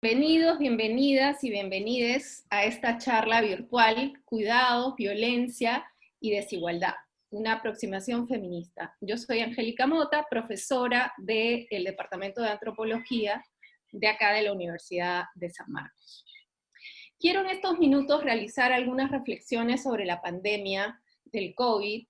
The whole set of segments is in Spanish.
Bienvenidos, bienvenidas y bienvenides a esta charla virtual, Cuidados, Violencia y Desigualdad, una aproximación feminista. Yo soy Angélica Mota, profesora del Departamento de Antropología de acá de la Universidad de San Marcos. Quiero en estos minutos realizar algunas reflexiones sobre la pandemia del COVID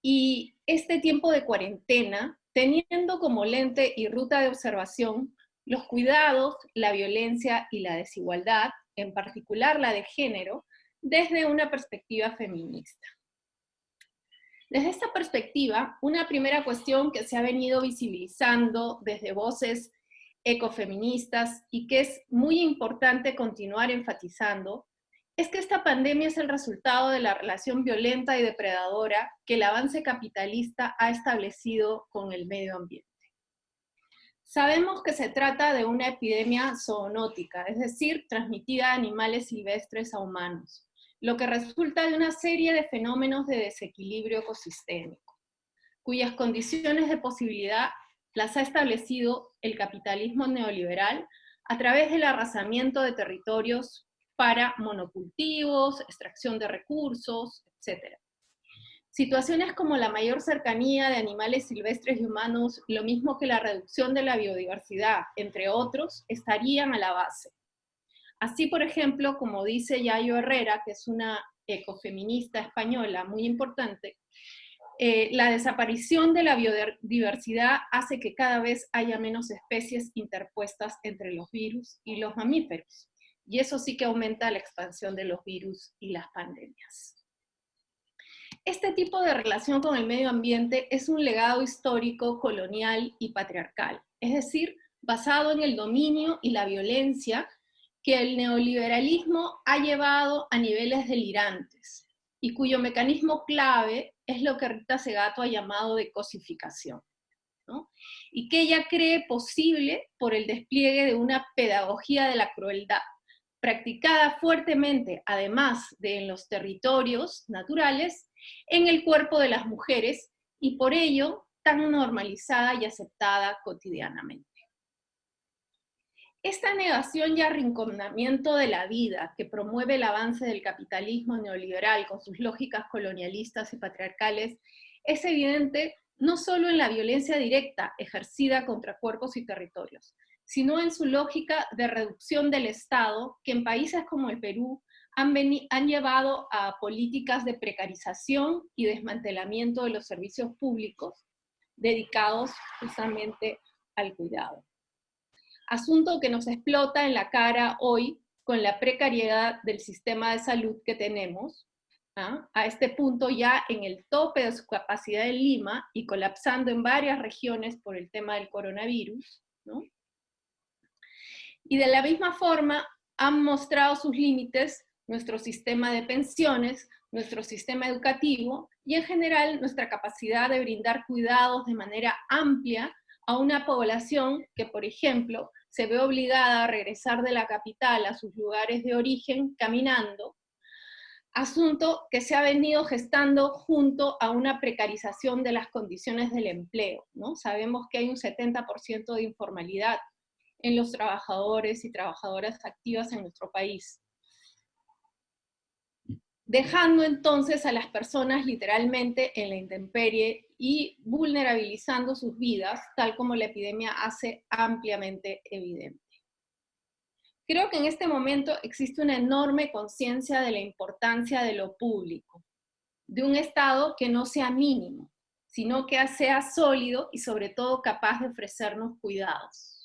y este tiempo de cuarentena, teniendo como lente y ruta de observación los cuidados, la violencia y la desigualdad, en particular la de género, desde una perspectiva feminista. Desde esta perspectiva, una primera cuestión que se ha venido visibilizando desde voces ecofeministas y que es muy importante continuar enfatizando, es que esta pandemia es el resultado de la relación violenta y depredadora que el avance capitalista ha establecido con el medio ambiente. Sabemos que se trata de una epidemia zoonótica, es decir, transmitida a animales silvestres a humanos, lo que resulta de una serie de fenómenos de desequilibrio ecosistémico, cuyas condiciones de posibilidad las ha establecido el capitalismo neoliberal a través del arrasamiento de territorios para monocultivos, extracción de recursos, etc. Situaciones como la mayor cercanía de animales silvestres y humanos, lo mismo que la reducción de la biodiversidad, entre otros, estarían a la base. Así, por ejemplo, como dice Yayo Herrera, que es una ecofeminista española muy importante, la desaparición de la biodiversidad hace que cada vez haya menos especies interpuestas entre los virus y los mamíferos. Y eso sí que aumenta la expansión de los virus y las pandemias. Este tipo de relación con el medio ambiente es un legado histórico, colonial y patriarcal, es decir, basado en el dominio y la violencia que el neoliberalismo ha llevado a niveles delirantes y cuyo mecanismo clave es lo que Rita Segato ha llamado de cosificación, ¿no? Y que ella cree posible por el despliegue de una pedagogía de la crueldad, practicada fuertemente, además de en los territorios naturales, en el cuerpo de las mujeres, y por ello tan normalizada y aceptada cotidianamente. Esta negación y arrinconamiento de la vida que promueve el avance del capitalismo neoliberal con sus lógicas colonialistas y patriarcales es evidente no solo en la violencia directa ejercida contra cuerpos y territorios, sino en su lógica de reducción del Estado que en países como el Perú han llevado a políticas de precarización y desmantelamiento de los servicios públicos dedicados justamente al cuidado. Asunto que nos explota en la cara hoy con la precariedad del sistema de salud que tenemos, a este punto ya en el tope de su capacidad en Lima y colapsando en varias regiones por el tema del coronavirus, ¿no? Y de la misma forma han mostrado sus límites nuestro sistema de pensiones, nuestro sistema educativo y en general nuestra capacidad de brindar cuidados de manera amplia a una población que, por ejemplo, se ve obligada a regresar de la capital a sus lugares de origen caminando, asunto que se ha venido gestando junto a una precarización de las condiciones del empleo, ¿no? Sabemos que hay un 70% de informalidad en los trabajadores y trabajadoras activas en nuestro país, dejando entonces a las personas literalmente en la intemperie y vulnerabilizando sus vidas, tal como la epidemia hace ampliamente evidente. Creo que en este momento existe una enorme conciencia de la importancia de lo público, de un Estado que no sea mínimo, sino que sea sólido y sobre todo capaz de ofrecernos cuidados.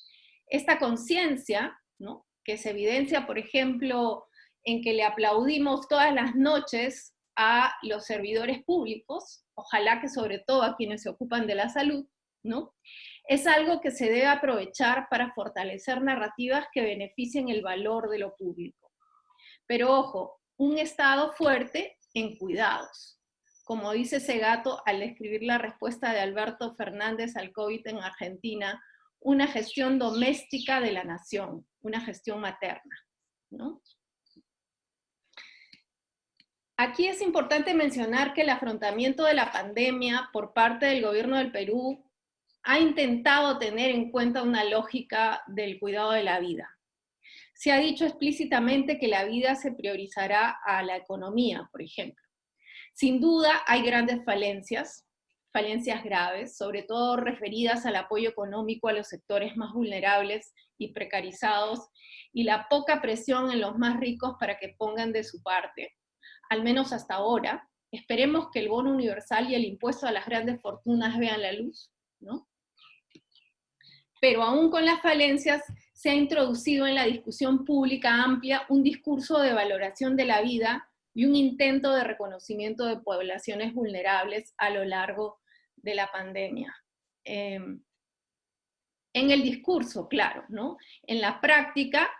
Esta conciencia, ¿no?, que se evidencia, por ejemplo, en que le aplaudimos todas las noches a los servidores públicos, ojalá que sobre todo a quienes se ocupan de la salud, ¿no?, es algo que se debe aprovechar para fortalecer narrativas que beneficien el valor de lo público. Pero ojo, un Estado fuerte en cuidados. Como dice Segato al escribir la respuesta de Alberto Fernández al COVID en Argentina, una gestión doméstica de la nación, una gestión materna, ¿no? Aquí es importante mencionar que el afrontamiento de la pandemia por parte del gobierno del Perú ha intentado tener en cuenta una lógica del cuidado de la vida. Se ha dicho explícitamente que la vida se priorizará a la economía, por ejemplo. Sin duda hay grandes falencias graves, sobre todo referidas al apoyo económico a los sectores más vulnerables y precarizados, y la poca presión en los más ricos para que pongan de su parte, al menos hasta ahora. Esperemos que el bono universal y el impuesto a las grandes fortunas vean la luz, ¿no? Pero aún con las falencias, se ha introducido en la discusión pública amplia un discurso de valoración de la vida y un intento de reconocimiento de poblaciones vulnerables a lo largo de la pandemia. En el discurso, claro, ¿no? En la práctica,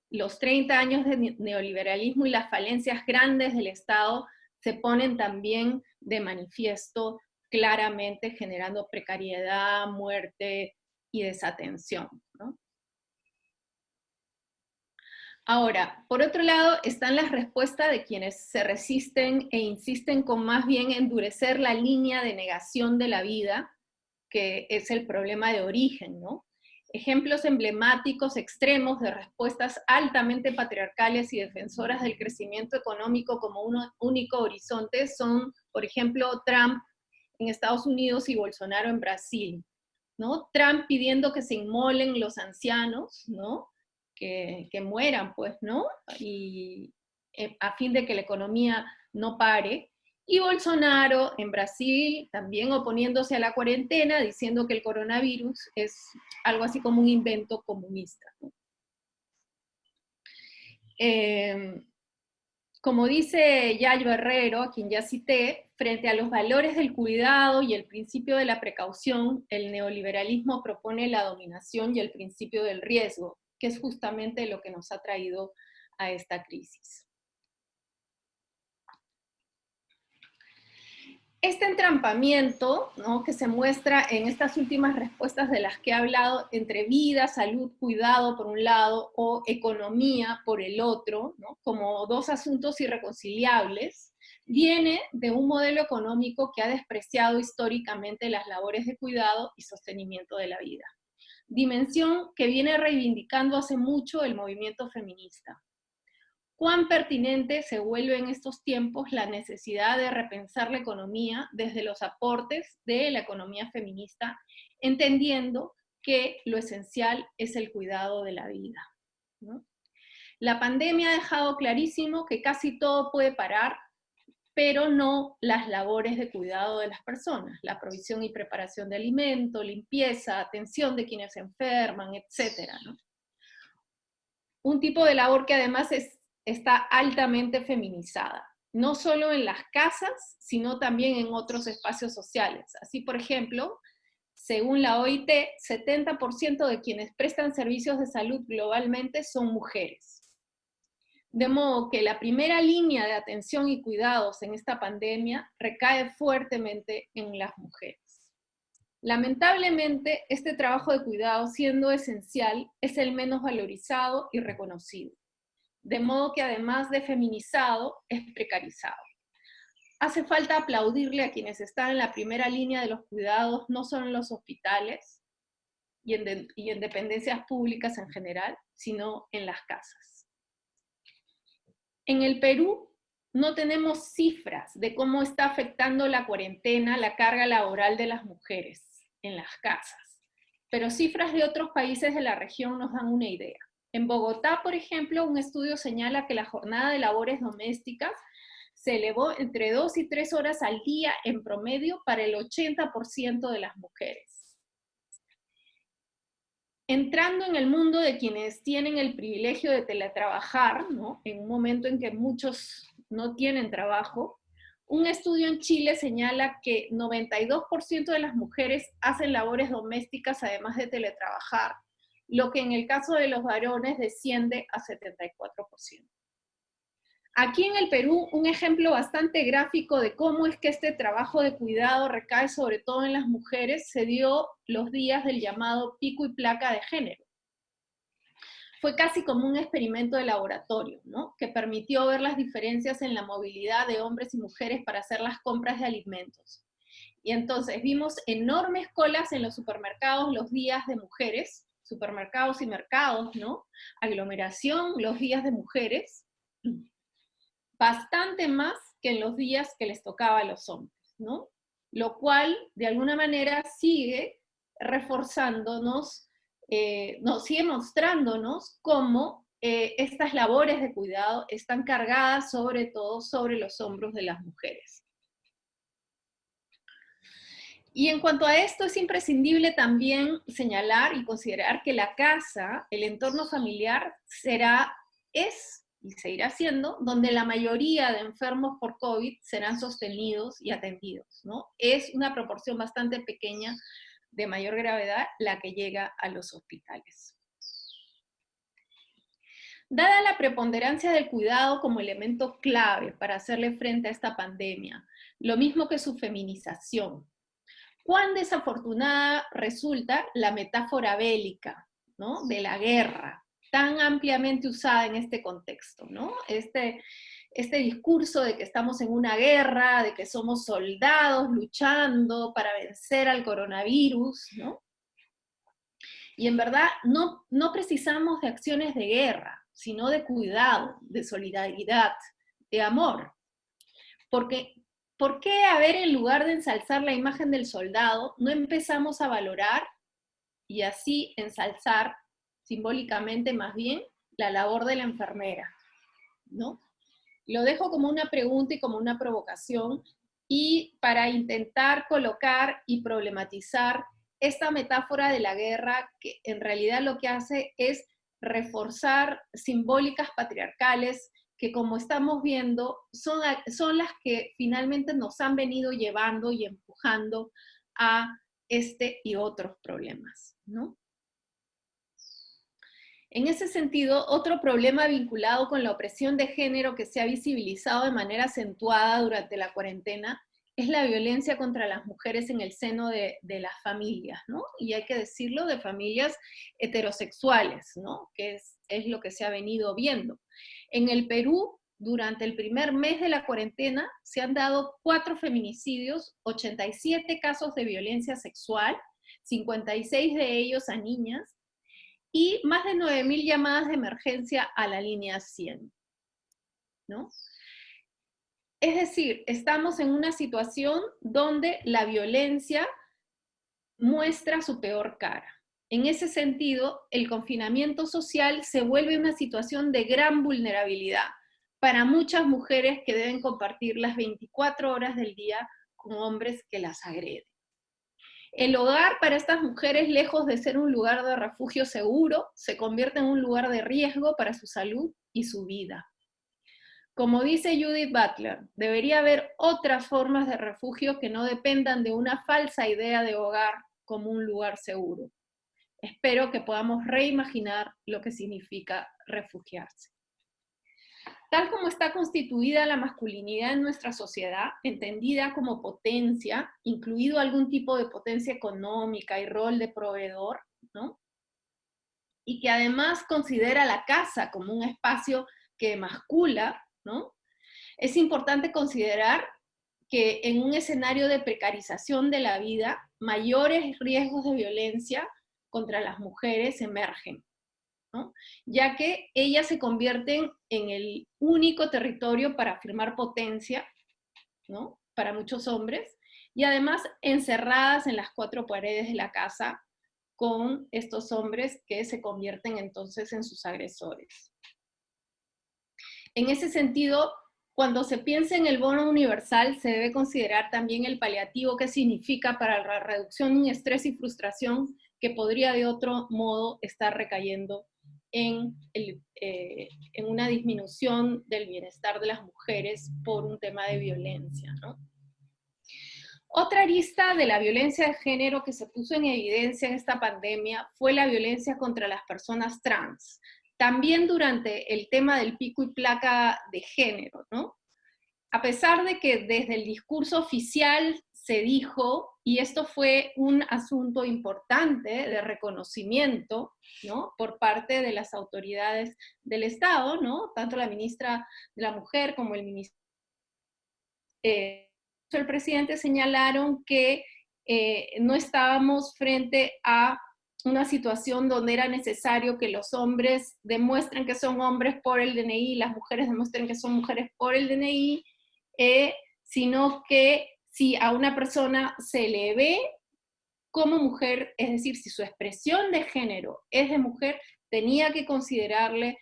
los 30 años de neoliberalismo y las falencias grandes del Estado se ponen también de manifiesto claramente, generando precariedad, muerte y desatención, ¿no? Ahora, por otro lado, están las respuestas de quienes se resisten e insisten con más bien endurecer la línea de negación de la vida, que es el problema de origen, ¿no? Ejemplos emblemáticos extremos de respuestas altamente patriarcales y defensoras del crecimiento económico como un único horizonte son, por ejemplo, Trump en Estados Unidos y Bolsonaro en Brasil, ¿no? Trump pidiendo que se inmolen los ancianos, ¿no? Que mueran, pues, ¿no? Y a fin de que la economía no pare. Y Bolsonaro en Brasil también oponiéndose a la cuarentena, diciendo que el coronavirus es algo así como un invento comunista, ¿no? Como dice Yayo Herrero, a quien ya cité, frente a los valores del cuidado y el principio de la precaución, el neoliberalismo propone la dominación y el principio del riesgo, que es justamente lo que nos ha traído a esta crisis. Este entrampamiento, ¿no?, que se muestra en estas últimas respuestas de las que he hablado, entre vida, salud, cuidado por un lado, o economía por el otro, ¿no?, como dos asuntos irreconciliables, viene de un modelo económico que ha despreciado históricamente las labores de cuidado y sostenimiento de la vida. Dimensión que viene reivindicando hace mucho el movimiento feminista. ¿Cuán pertinente se vuelve en estos tiempos la necesidad de repensar la economía desde los aportes de la economía feminista, entendiendo que lo esencial es el cuidado de la vida, ¿no? La pandemia ha dejado clarísimo que casi todo puede parar, pero no las labores de cuidado de las personas, la provisión y preparación de alimento, limpieza, atención de quienes se enferman, etcétera, ¿no? Un tipo de labor que además está altamente feminizada, no solo en las casas, sino también en otros espacios sociales. Así, por ejemplo, según la OIT, 70% de quienes prestan servicios de salud globalmente son mujeres. De modo que la primera línea de atención y cuidados en esta pandemia recae fuertemente en las mujeres. Lamentablemente, este trabajo de cuidado, siendo esencial, es el menos valorizado y reconocido. De modo que además de feminizado, es precarizado. Hace falta aplaudirle a quienes están en la primera línea de los cuidados, no solo en los hospitales y en dependencias públicas en general, sino en las casas. En el Perú no tenemos cifras de cómo está afectando la cuarentena la carga laboral de las mujeres en las casas, pero cifras de otros países de la región nos dan una idea. En Bogotá, por ejemplo, un estudio señala que la jornada de labores domésticas se elevó entre 2 y 3 horas al día en promedio para el 80% de las mujeres. Entrando en el mundo de quienes tienen el privilegio de teletrabajar, ¿no?, en un momento en que muchos no tienen trabajo, un estudio en Chile señala que 92% de las mujeres hacen labores domésticas además de teletrabajar, lo que en el caso de los varones desciende a 74%. Aquí en el Perú, un ejemplo bastante gráfico de cómo es que este trabajo de cuidado recae sobre todo en las mujeres se dio los días del llamado pico y placa de género. Fue casi como un experimento de laboratorio, ¿no?, que permitió ver las diferencias en la movilidad de hombres y mujeres para hacer las compras de alimentos. Y entonces vimos enormes colas en los supermercados los días de mujeres, supermercados y mercados, ¿no? Aglomeración los días de mujeres, bastante más que en los días que les tocaba a los hombres, ¿no? Lo cual, de alguna manera, sigue reforzándonos, sigue mostrándonos cómo estas labores de cuidado están cargadas sobre todo sobre los hombros de las mujeres. Y en cuanto a esto, es imprescindible también señalar y considerar que la casa, el entorno familiar, es y seguirá siendo donde la mayoría de enfermos por COVID serán sostenidos y atendidos, ¿no? Es una proporción bastante pequeña de mayor gravedad la que llega a los hospitales. Dada la preponderancia del cuidado como elemento clave para hacerle frente a esta pandemia, lo mismo que su feminización, cuán desafortunada resulta la metáfora bélica, ¿no? De la guerra, tan ampliamente usada en este contexto, ¿no? Este discurso de que estamos en una guerra, de que somos soldados luchando para vencer al coronavirus, ¿no? Y en verdad no precisamos de acciones de guerra, sino de cuidado, de solidaridad, de amor. Porque ¿por qué, a ver, en lugar de ensalzar la imagen del soldado, no empezamos a valorar y así ensalzar simbólicamente más bien la labor de la enfermera, ¿no? Lo dejo como una pregunta y como una provocación, y para intentar colocar y problematizar esta metáfora de la guerra, que en realidad lo que hace es reforzar simbólicas patriarcales que, como estamos viendo, son las que finalmente nos han venido llevando y empujando a este y otros problemas, ¿no? En ese sentido, otro problema vinculado con la opresión de género que se ha visibilizado de manera acentuada durante la cuarentena es la violencia contra las mujeres en el seno de las familias, ¿no? Y hay que decirlo, de familias heterosexuales, ¿no? Que es lo que se ha venido viendo. En el Perú, durante el primer mes de la cuarentena, se han dado 4 feminicidios, 87 casos de violencia sexual, 56 de ellos a niñas, y más de 9.000 llamadas de emergencia a la línea 100, ¿no? Es decir, estamos en una situación donde la violencia muestra su peor cara. En ese sentido, el confinamiento social se vuelve una situación de gran vulnerabilidad para muchas mujeres que deben compartir las 24 horas del día con hombres que las agreden. El hogar para estas mujeres, lejos de ser un lugar de refugio seguro, se convierte en un lugar de riesgo para su salud y su vida. Como dice Judith Butler, debería haber otras formas de refugio que no dependan de una falsa idea de hogar como un lugar seguro. Espero que podamos reimaginar lo que significa refugiarse. Tal como está constituida la masculinidad en nuestra sociedad, entendida como potencia, incluido algún tipo de potencia económica y rol de proveedor, ¿no? Y que además considera la casa como un espacio que emascula, ¿no? Es importante considerar que en un escenario de precarización de la vida, mayores riesgos de violencia contra las mujeres emergen, ¿no? Ya que ellas se convierten en el único territorio para afirmar potencia, ¿no? Para muchos hombres, y además encerradas en las 4 paredes de la casa con estos hombres que se convierten entonces en sus agresores. En ese sentido, cuando se piensa en el bono universal, se debe considerar también el paliativo que significa para la reducción de estrés y frustración que podría de otro modo estar recayendo en una disminución del bienestar de las mujeres por un tema de violencia, ¿no? Otra arista de la violencia de género que se puso en evidencia en esta pandemia fue la violencia contra las personas trans, también durante el tema del pico y placa de género, ¿no? A pesar de que desde el discurso oficial se dijo, y esto fue un asunto importante de reconocimiento, ¿no? Por parte de las autoridades del Estado, ¿no? Tanto la ministra de la Mujer como el ministro el presidente señalaron que no estábamos frente a una situación donde era necesario que los hombres demuestren que son hombres por el DNI, las mujeres demuestren que son mujeres por el DNI, sino que si a una persona se le ve como mujer, es decir, si su expresión de género es de mujer, tenía que considerársele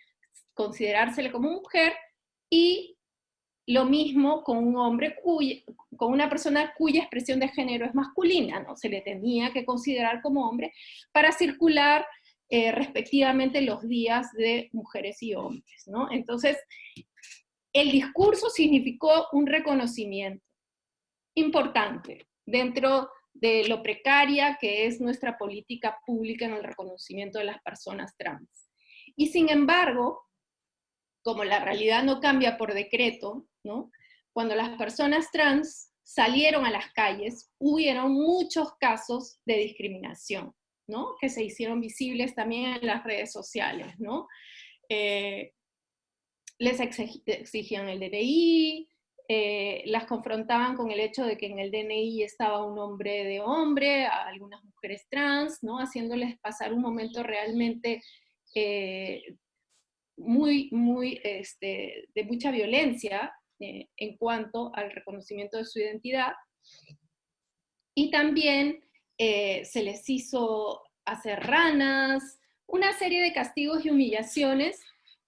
como mujer, y lo mismo con un hombre con una persona cuya expresión de género es masculina, ¿no? Se le tenía que considerar como hombre para circular respectivamente los días de mujeres y hombres, ¿no? Entonces, el discurso significó un reconocimiento importante dentro de lo precaria que es nuestra política pública en el reconocimiento de las personas trans. Y sin embargo, como la realidad no cambia por decreto, ¿no? Cuando las personas trans salieron a las calles, hubieron muchos casos de discriminación, ¿no? Que se hicieron visibles también en las redes sociales, ¿no? Les exigían el DNI, las confrontaban con el hecho de que en el DNI estaba un nombre de hombre, a algunas mujeres trans, ¿no? Haciéndoles pasar un momento realmente de mucha violencia en cuanto al reconocimiento de su identidad. Y también se les hizo hacer ranas, una serie de castigos y humillaciones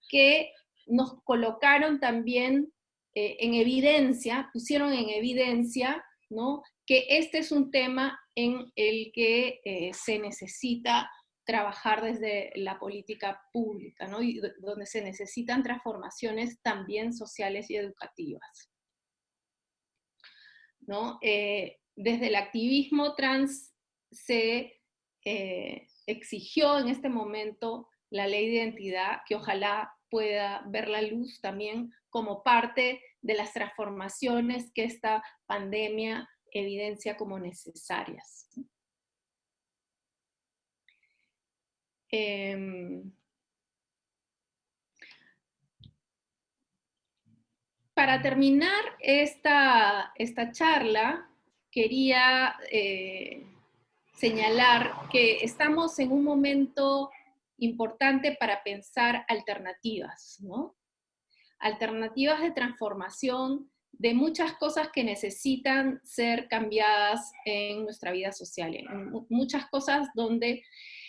que nos colocaron también en evidencia, pusieron en evidencia, ¿no?, que este es un tema en el que se necesita trabajar desde la política pública, ¿no?, y donde se necesitan transformaciones también sociales y educativas, ¿no? Desde el activismo trans se exigió en este momento la ley de identidad, que ojalá pueda ver la luz también como parte de las transformaciones que esta pandemia evidencia como necesarias. Para terminar esta charla, quería señalar que estamos en un momento importante para pensar alternativas, ¿no? Alternativas de transformación de muchas cosas que necesitan ser cambiadas en nuestra vida social, en muchas cosas donde,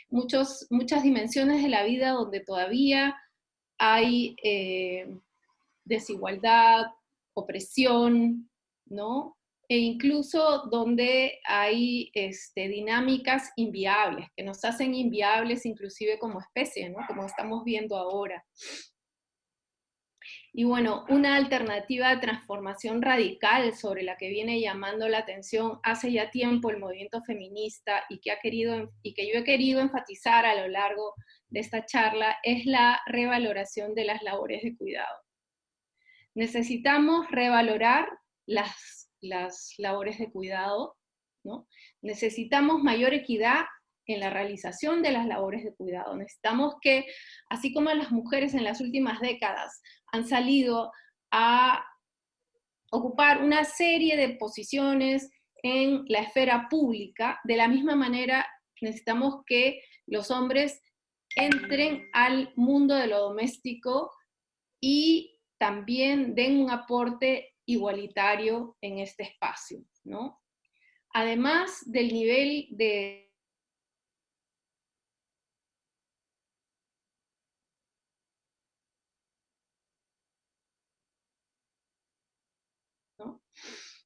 muchas dimensiones de la vida donde todavía hay desigualdad, opresión, ¿no? E incluso donde hay dinámicas inviables, que nos hacen inviables inclusive como especie, ¿no?, como estamos viendo ahora. Y bueno, una alternativa de transformación radical sobre la que viene llamando la atención hace ya tiempo el movimiento feminista y que yo he querido enfatizar a lo largo de esta charla es la revaloración de las labores de cuidado. Necesitamos revalorar las labores de cuidado, ¿no? Necesitamos mayor equidad en la realización de las labores de cuidado. Necesitamos que, así como las mujeres en las últimas décadas han salido a ocupar una serie de posiciones en la esfera pública, de la misma manera necesitamos que los hombres entren al mundo de lo doméstico y también den un aporte igualitario en este espacio, ¿no? Además del nivel de ¿no?,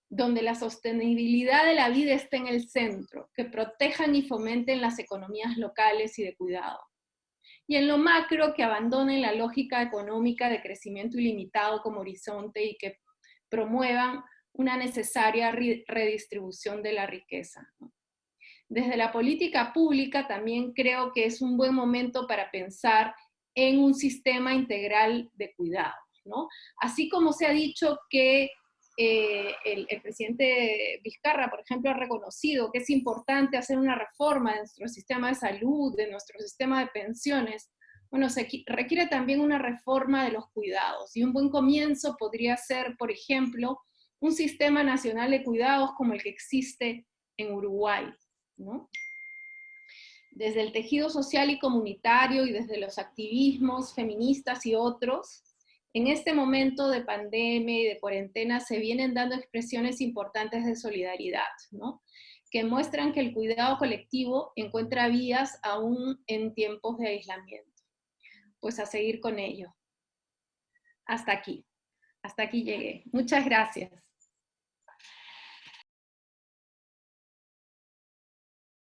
donde la sostenibilidad de la vida esté en el centro, que protejan y fomenten las economías locales y de cuidado. Y en lo macro, que abandonen la lógica económica de crecimiento ilimitado como horizonte y que promuevan una necesaria redistribución de la riqueza, ¿no? Desde la política pública también creo que es un buen momento para pensar en un sistema integral de cuidado, ¿no? Así como se ha dicho que el presidente Vizcarra, por ejemplo, ha reconocido que es importante hacer una reforma de nuestro sistema de salud, de nuestro sistema de pensiones. Bueno, se requiere también una reforma de los cuidados, y un buen comienzo podría ser, por ejemplo, un sistema nacional de cuidados como el que existe en Uruguay, ¿no? Desde el tejido social y comunitario y desde los activismos feministas y otros, en este momento de pandemia y de cuarentena se vienen dando expresiones importantes de solidaridad, ¿no? Que muestran que el cuidado colectivo encuentra vías aún en tiempos de aislamiento. Pues a seguir con ello. Hasta aquí llegué. Muchas gracias.